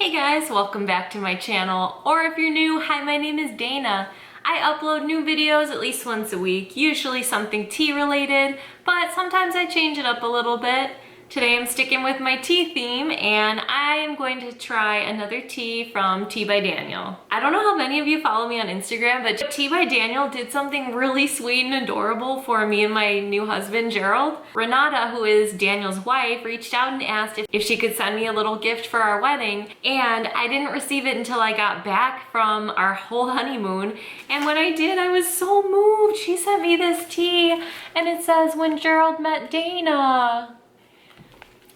Hey guys, welcome back to my channel, or if you're new, hi, my name is Dana. I upload new videos at least once a week, usually something tea related, but sometimes I change it up a little bit. Today I'm sticking with my tea theme and I am going to try another tea from Tea by Daniel. I don't know how many of you follow me on Instagram, but Tea by Daniel did something really sweet and adorable for me and my new husband, Gerald. Renata, who is Daniel's wife, reached out and asked if she could send me a little gift for our wedding, and I didn't receive it until I got back from our whole honeymoon, and when I did, I was so moved. She sent me this tea, and it says, "When Gerald met Dana."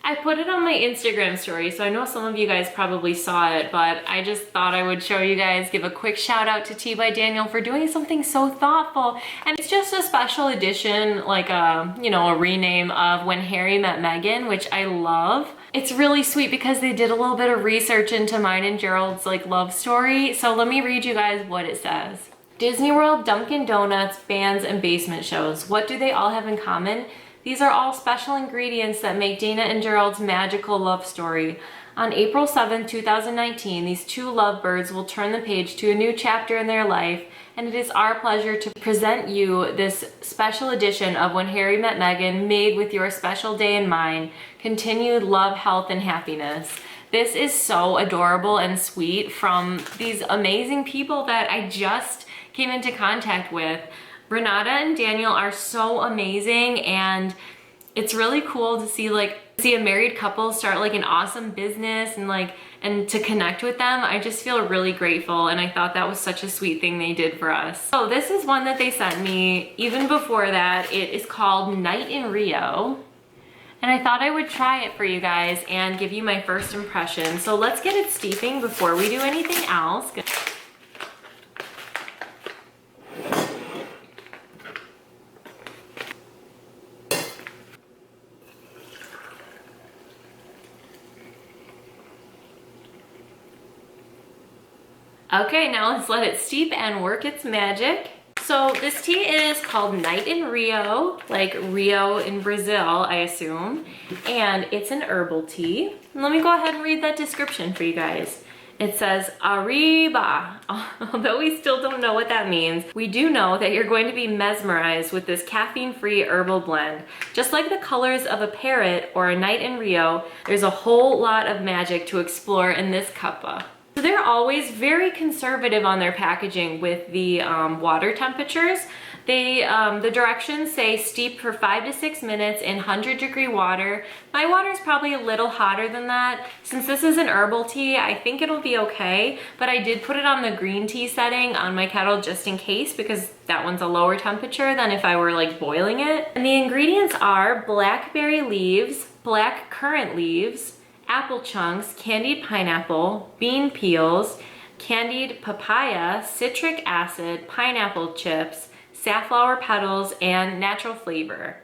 I put it on my Instagram story, so I know some of you guys probably saw it, but I just thought I would show you guys, give a quick shout out to Tea by Daniel for doing something so thoughtful. And it's just a special edition, like a rename of When Harry Met Meghan, which I love. It's really sweet because they did a little bit of research into mine and Gerald's love story. So let me read you guys what it says. Disney World, Dunkin' Donuts, bands, and basement shows. What do they all have in common? These are all special ingredients that make Dana and Gerald's magical love story. On April 7, 2019, these two lovebirds will turn the page to a new chapter in their life, and it is our pleasure to present you this special edition of When Harry Met Meghan, made with your special day in mind. Continued love, health, and happiness. This is so adorable and sweet from these amazing people that I just came into contact with. Renata and Daniel are so amazing, and it's really cool to see a married couple start an awesome business and to connect with them. I just feel really grateful, and I thought that was such a sweet thing they did for us. So this is one that they sent me even before that. It is called Night in Rio, and I thought I would try it for you guys and give you my first impression. So let's get it steeping before we do anything else. Okay, now let's let it steep and work its magic. So this tea is called Night in Rio, like Rio in Brazil, I assume. And it's an herbal tea. Let me go ahead and read that description for you guys. It says, Arriba. Although we still don't know what that means, we do know that you're going to be mesmerized with this caffeine-free herbal blend. Just like the colors of a parrot or a night in Rio, there's a whole lot of magic to explore in this cuppa. So they're always very conservative on their packaging with the water temperatures. The directions say steep for 5 to 6 minutes in 100-degree water. My water is probably a little hotter than that. Since this is an herbal tea, I think it'll be okay, but I did put it on the green tea setting on my kettle just in case, because that one's a lower temperature than if I were boiling it. And the ingredients are blackberry leaves, black currant leaves, apple chunks, candied pineapple, bean peels, candied papaya, citric acid, pineapple chips, safflower petals, and natural flavor.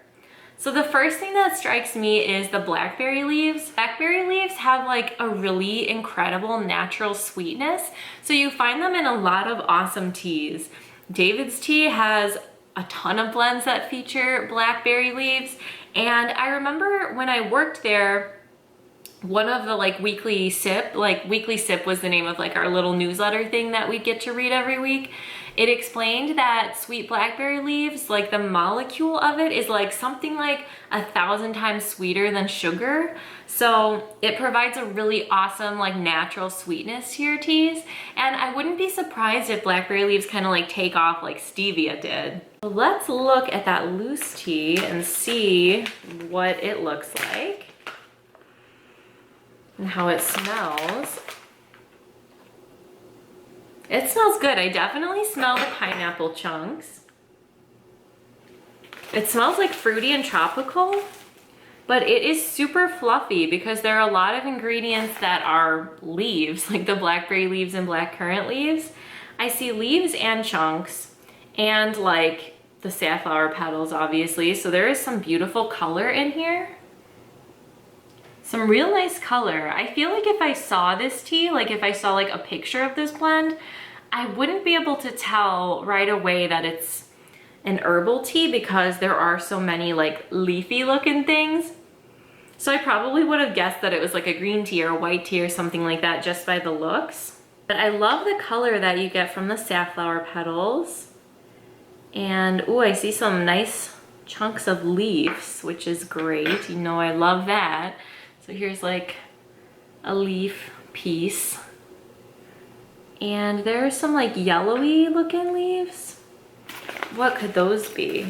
So the first thing that strikes me is the blackberry leaves. Blackberry leaves have a really incredible natural sweetness. So you find them in a lot of awesome teas. David's Tea has a ton of blends that feature blackberry leaves. And I remember when I worked there, one of the Weekly Sip was the name of our little newsletter thing that we get to read every week. It explained that sweet blackberry leaves, the molecule of it is something 1,000 times sweeter than sugar. So it provides a really awesome natural sweetness to your teas. And I wouldn't be surprised if blackberry leaves kind of take off like stevia did. So let's look at that loose tea and see what it looks like and how it smells. It smells good. I definitely smell the pineapple chunks. It smells fruity and tropical, but it is super fluffy because there are a lot of ingredients that are leaves, like the blackberry leaves and blackcurrant leaves. I see leaves and chunks and the safflower petals, obviously. So there is some beautiful color in here. Some real nice color. I feel if I saw this tea, if I saw a picture of this blend, I wouldn't be able to tell right away that it's an herbal tea because there are so many leafy looking things. So I probably would have guessed that it was like a green tea or a white tea or something like that just by the looks. But I love the color that you get from the safflower petals. And ooh, I see some nice chunks of leaves, which is great. You know I love that. So here's like a leaf piece. And there's some like yellowy looking leaves. What could those be?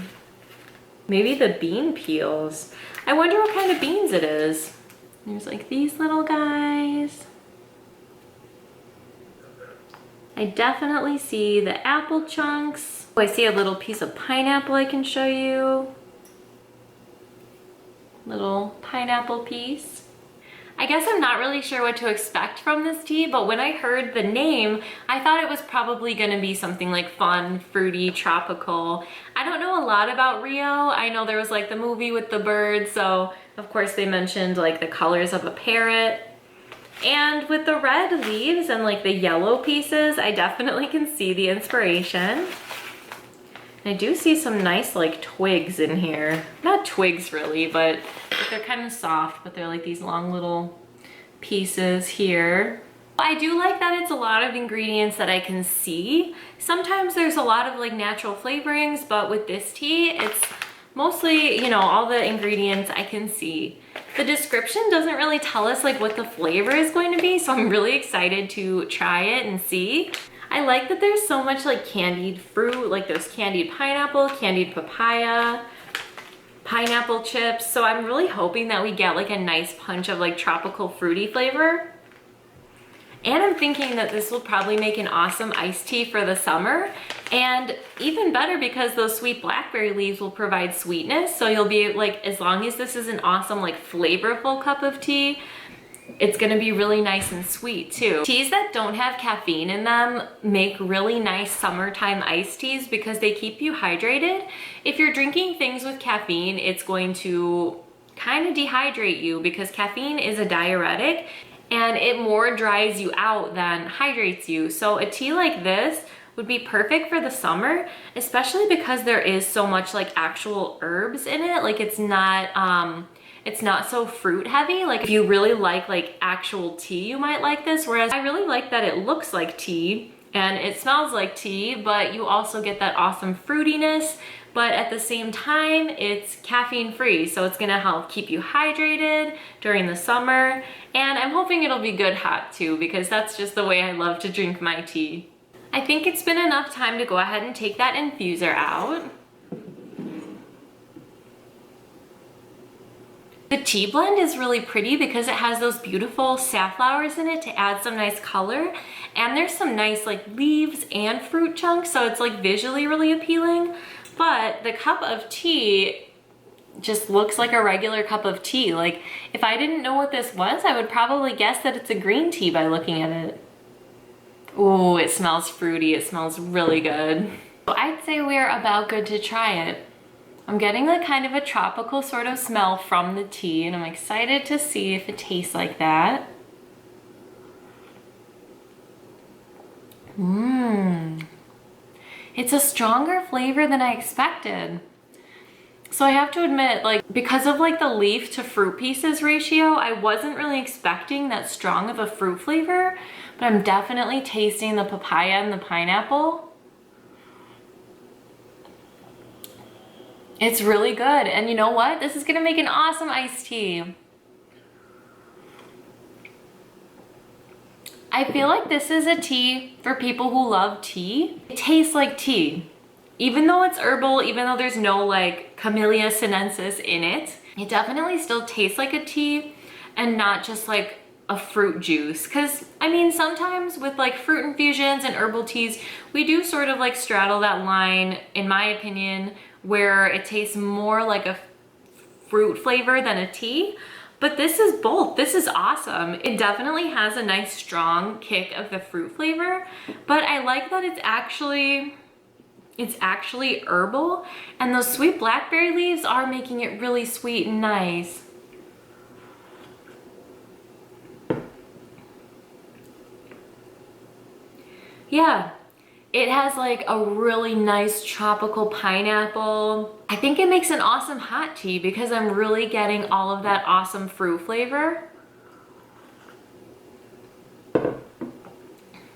Maybe the bean peels. I wonder what kind of beans it is. There's like these little guys. I definitely see the apple chunks. Oh, I see a little piece of pineapple I can show you. Little pineapple piece. I guess I'm not really sure what to expect from this tea, but when I heard the name, I thought it was probably gonna be something like fun, fruity, tropical. I don't know a lot about Rio. I know there was like the movie with the bird, so of course they mentioned like the colors of a parrot. And with the red leaves and like the yellow pieces, I definitely can see the inspiration. I do see some nice like twigs in here. Not twigs really, but they're kind of soft, but they're like these long little pieces here. I do like that it's a lot of ingredients that I can see. Sometimes there's a lot of like natural flavorings, but with this tea, it's mostly, you know, all the ingredients I can see. The description doesn't really tell us like what the flavor is going to be, so I'm really excited to try it and see. I like that there's so much like candied fruit, like there's candied pineapple, candied papaya, pineapple chips. So I'm really hoping that we get like a nice punch of like tropical fruity flavor. And I'm thinking that this will probably make an awesome iced tea for the summer. And even better because those sweet blackberry leaves will provide sweetness. So you'll be like, as long as this is an awesome like flavorful cup of tea, it's gonna be really nice and sweet too. Teas that don't have caffeine in them make really nice summertime iced teas because they keep you hydrated. If you're drinking things with caffeine, it's going to kind of dehydrate you because caffeine is a diuretic and it more dries you out than hydrates you. So a tea like this would be perfect for the summer, especially because there is so much like actual herbs in it. Like it's not so fruit heavy. Like if you really like actual tea, you might like this. Whereas I really like that it looks like tea and it smells like tea, but you also get that awesome fruitiness. But at the same time, it's caffeine free. So it's gonna help keep you hydrated during the summer. And I'm hoping it'll be good hot too, because that's just the way I love to drink my tea. I think it's been enough time to go ahead and take that infuser out. The tea blend is really pretty because it has those beautiful safflowers in it to add some nice color. And there's some nice like leaves and fruit chunks, so it's like visually really appealing. But the cup of tea just looks like a regular cup of tea. Like if I didn't know what this was, I would probably guess that it's a green tea by looking at it. Ooh, it smells fruity. It smells really good. So I'd say we're about good to try it. I'm getting like kind of a tropical sort of smell from the tea, and I'm excited to see if it tastes like that. It's a stronger flavor than I expected. So I have to admit, like, because of like the leaf to fruit pieces ratio, I wasn't really expecting that strong of a fruit flavor, but I'm definitely tasting the papaya and the pineapple. It's really good. And you know what? This is gonna make an awesome iced tea. I feel like this is a tea for people who love tea. It tastes like tea. Even though it's herbal, even though there's no like Camellia sinensis in it, it definitely still tastes like a tea and not just like a fruit juice. Cause I mean, sometimes with like fruit infusions and herbal teas, we do sort of like straddle that line, in my opinion, where it tastes more like a fruit flavor than a tea. But this is both. This is awesome. It definitely has a nice strong kick of the fruit flavor, but I like that it's actually herbal, and those sweet blackberry leaves are making it really sweet and nice. Yeah, It has like a really nice tropical pineapple. I think it makes an awesome hot tea because I'm really getting all of that awesome fruit flavor.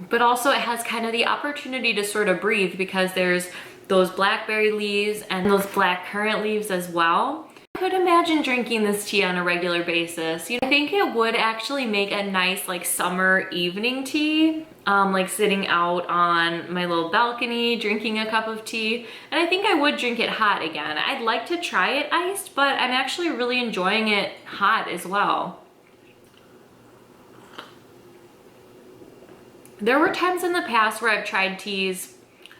But also it has kind of the opportunity to sort of breathe because there's those blackberry leaves and those black currant leaves as well. I could imagine drinking this tea on a regular basis. You know, I think it would actually make a nice like summer evening tea, like sitting out on my little balcony, drinking a cup of tea. And I think I would drink it hot again. I'd like to try it iced, but I'm actually really enjoying it hot as well. There were times in the past where I've tried teas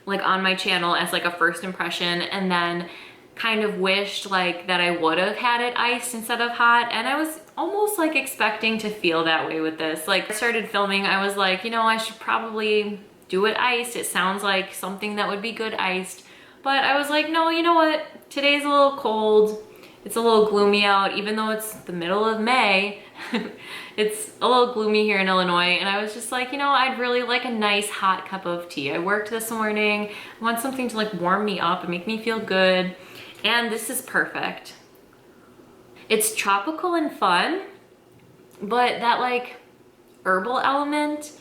like on my channel as like a first impression and then kind of wished like that I would have had it iced instead of hot, and I was almost like expecting to feel that way with this. Like I started filming, I was like, you know, I should probably do it iced. It sounds like something that would be good iced. But I was like, no, you know what? Today's a little cold. It's a little gloomy out, even though it's the middle of May. It's a little gloomy here in Illinois, and I was just like, you know, I'd really like a nice hot cup of tea. I worked this morning. I want something to like warm me up and make me feel good. And this is perfect. It's tropical and fun, but that like herbal element,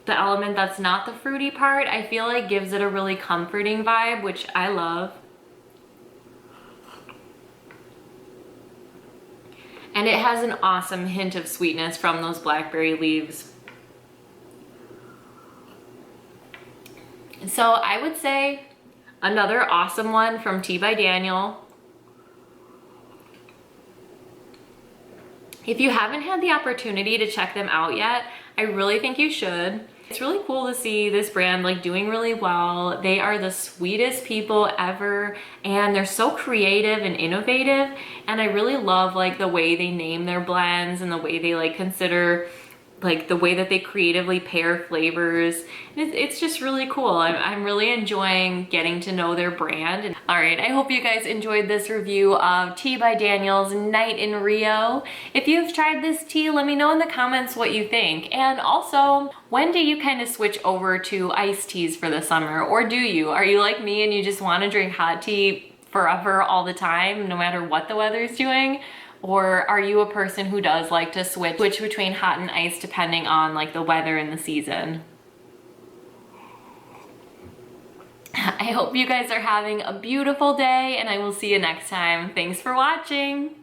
the element that's not the fruity part, I feel like gives it a really comforting vibe, which I love. And it has an awesome hint of sweetness from those blackberry leaves. So I would say another awesome one from Tea by Daniel. If you haven't had the opportunity to check them out yet, I really think you should. It's really cool to see this brand like doing really well. They are the sweetest people ever, and they're so creative and innovative, and I really love like the way they name their blends and the way they like consider like the way that they creatively pair flavors. It's just really cool. I'm really enjoying getting to know their brand. All right, I hope you guys enjoyed this review of Tea by Daniel's Night in Rio. If you've tried this tea, let me know in the comments what you think. And also, when do you kind of switch over to iced teas for the summer? Or do you? Are you like me and you just want to drink hot tea forever all the time, no matter what the weather's doing? Or are you a person who does like to switch between hot and ice depending on like the weather and the season? I hope you guys are having a beautiful day, and I will see you next time. Thanks for watching.